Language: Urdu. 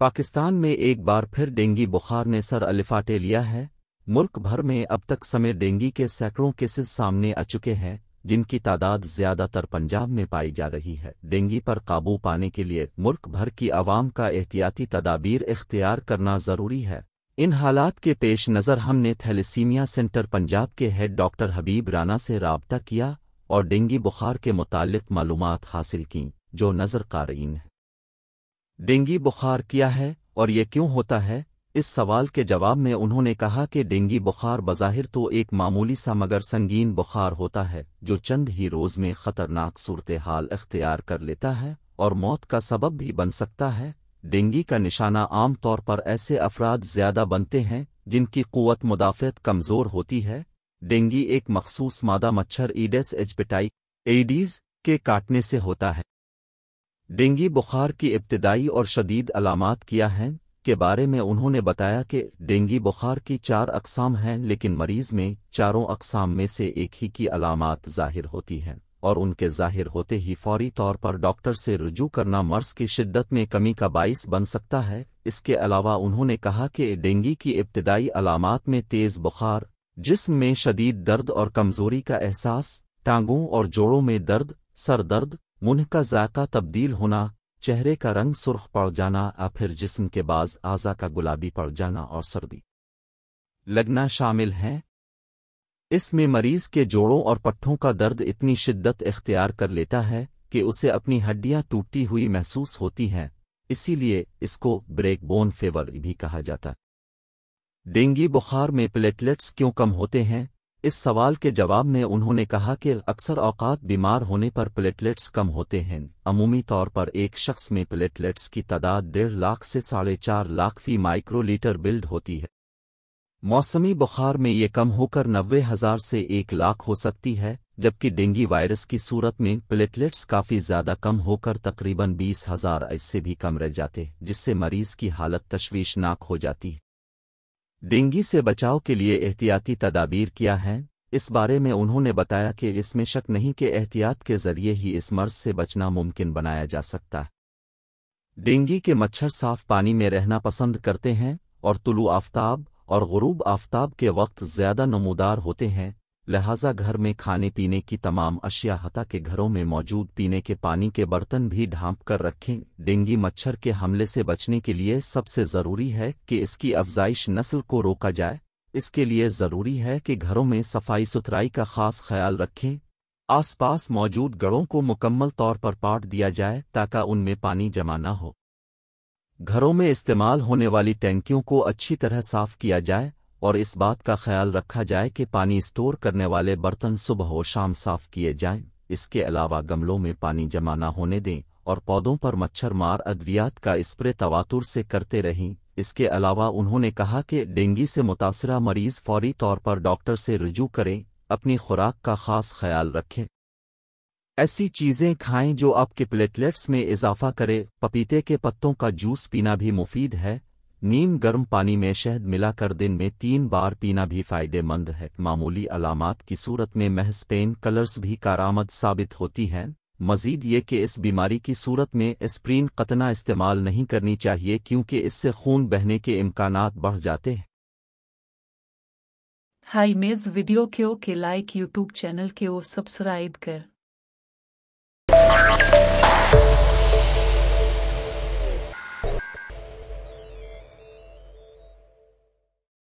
پاکستان میں ایک بار پھر ڈینگی بخار نے سر الفاٹے لیا ہے۔ ملک بھر میں اب تک سمیت ڈینگی کے سینکڑوں کیسز سامنے آ چکے ہیں، جن کی تعداد زیادہ تر پنجاب میں پائی جا رہی ہے۔ ڈینگی پر قابو پانے کے لیے ملک بھر کی عوام کا احتیاطی تدابیر اختیار کرنا ضروری ہے۔ ان حالات کے پیش نظر ہم نے تھیلیسیمیا سینٹر پنجاب کے ہیڈ ڈاکٹر حبیب رانا سے رابطہ کیا اور ڈینگی بخار کے متعلق معلومات حاصل کیں، جو نظر قارئین ہے۔ ڈینگی بخار کیا ہے اور یہ کیوں ہوتا ہے؟ اس سوال کے جواب میں انہوں نے کہا کہ ڈینگی بخار بظاہر تو ایک معمولی سا مگر سنگین بخار ہوتا ہے، جو چند ہی روز میں خطرناک صورتحال اختیار کر لیتا ہے اور موت کا سبب بھی بن سکتا ہے۔ ڈینگی کا نشانہ عام طور پر ایسے افراد زیادہ بنتے ہیں جن کی قوت مدافعت کمزور ہوتی ہے۔ ڈینگی ایک مخصوص مادہ مچھر ایڈس ایجپٹائی ایڈیز کے کاٹنے سے ہوتا ہے۔ ڈینگی بخار کی ابتدائی اور شدید علامات کیا ہیں کے بارے میں انہوں نے بتایا کہ ڈینگی بخار کی 4 اقسام ہیں، لیکن مریض میں چاروں اقسام میں سے ایک ہی کی علامات ظاہر ہوتی ہیں اور ان کے ظاہر ہوتے ہی فوری طور پر ڈاکٹر سے رجوع کرنا مرض کی شدت میں کمی کا باعث بن سکتا ہے۔ اس کے علاوہ انہوں نے کہا کہ ڈینگی کی ابتدائی علامات میں تیز بخار، جسم میں شدید درد اور کمزوری کا احساس، ٹانگوں اور جوڑوں میں درد، سر درد، منہ کا ذائقہ تبدیل ہونا، چہرے کا رنگ سرخ پڑ جانا یا پھر جسم کے بعض اعضاء کا گلابی پڑ جانا اور سردی لگنا شامل ہیں۔ اس میں مریض کے جوڑوں اور پٹھوں کا درد اتنی شدت اختیار کر لیتا ہے کہ اسے اپنی ہڈیاں ٹوٹتی ہوئی محسوس ہوتی ہیں، اسی لیے اس کو بریک بون فیور بھی کہا جاتا ہے۔ ڈینگی بخار میں پلیٹلیٹس کیوں کم ہوتے ہیں؟ اس سوال کے جواب میں انہوں نے کہا کہ اکثر اوقات بیمار ہونے پر پلیٹلیٹس کم ہوتے ہیں۔ عمومی طور پر ایک شخص میں پلیٹلیٹس کی تعداد 1.5 لاکھ سے 4.5 لاکھ فی مائکرو لیٹر بلڈ ہوتی ہے۔ موسمی بخار میں یہ کم ہو کر 90,000 سے 1 لاکھ ہو سکتی ہے، جبکہ ڈینگی وائرس کی صورت میں پلیٹلیٹس کافی زیادہ کم ہو کر تقریباً 20,000 اس سے بھی کم رہ جاتے، جس سے مریض کی حالت تشویشناک ہو جاتی ہے۔ ڈینگی سے بچاؤ کے لیے احتیاطی تدابیر کیا ہیں؟ اس بارے میں انہوں نے بتایا کہ اس میں شک نہیں کہ احتیاط کے ذریعے ہی اس مرض سے بچنا ممکن بنایا جا سکتا ہے۔ ڈینگی کے مچھر صاف پانی میں رہنا پسند کرتے ہیں اور طلوع آفتاب اور غروب آفتاب کے وقت زیادہ نمودار ہوتے ہیں، لہٰذا گھر میں کھانے پینے کی تمام اشیاء حتیٰ کہ گھروں میں موجود پینے کے پانی کے برتن بھی ڈھانپ کر رکھیں۔ ڈینگی مچھر کے حملے سے بچنے کے لیے سب سے ضروری ہے کہ اس کی افزائش نسل کو روکا جائے۔ اس کے لیے ضروری ہے کہ گھروں میں صفائی ستھرائی کا خاص خیال رکھیں، آس پاس موجود گڑھوں کو مکمل طور پر پاٹ دیا جائے تاکہ ان میں پانی جمع نہ ہو۔ گھروں میں استعمال ہونے والی ٹینکیوں کو اچھی طرح صاف کیا جائے اور اس بات کا خیال رکھا جائے کہ پانی اسٹور کرنے والے برتن صبح و شام صاف کیے جائیں۔ اس کے علاوہ گملوں میں پانی جمع نہ ہونے دیں اور پودوں پر مچھر مار ادویات کا اسپرے تواتر سے کرتے رہیں۔ اس کے علاوہ انہوں نے کہا کہ ڈینگی سے متاثرہ مریض فوری طور پر ڈاکٹر سے رجوع کریں، اپنی خوراک کا خاص خیال رکھیں، ایسی چیزیں کھائیں جو آپ کے پلیٹلیٹس میں اضافہ کرے۔ پپیتے کے پتوں کا جوس پینا بھی مفید ہے۔ نیم گرم پانی میں شہد ملا کر دن میں 3 بار پینا بھی فائدہ مند ہے۔ معمولی علامات کی صورت میں محض پین کلرز بھی کارآمد ثابت ہوتی ہیں۔ مزید یہ کہ اس بیماری کی صورت میں اسپرین قطنہ استعمال نہیں کرنی چاہیے کیونکہ اس سے خون بہنے کے امکانات بڑھ جاتے ہیں۔ ہائی میز ویڈیو کے لائک یوٹیوب چینل کے سبسکرائب کر